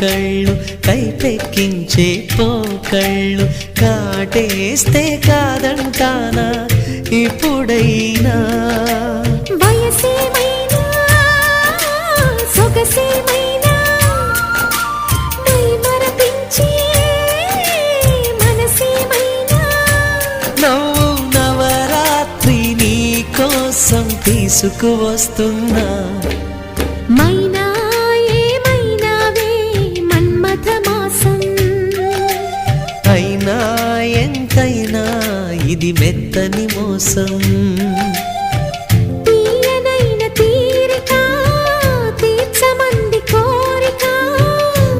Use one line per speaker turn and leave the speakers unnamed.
కళ్ళు కైపెక్కించే పోకళ్ళు కాటేస్తే కాదంటానా ఇప్పుడైనా
వయసేమైనా సొగసేమైనా మరపించే మనసేమైనా
నవ్వు నవరాత్రి నీ కోసం తీసుకువస్తున్నా
మైనా ఏమైనావే మన్మథ మాసం
అయినా ఎంతైనా ఇది మెత్తని మోసం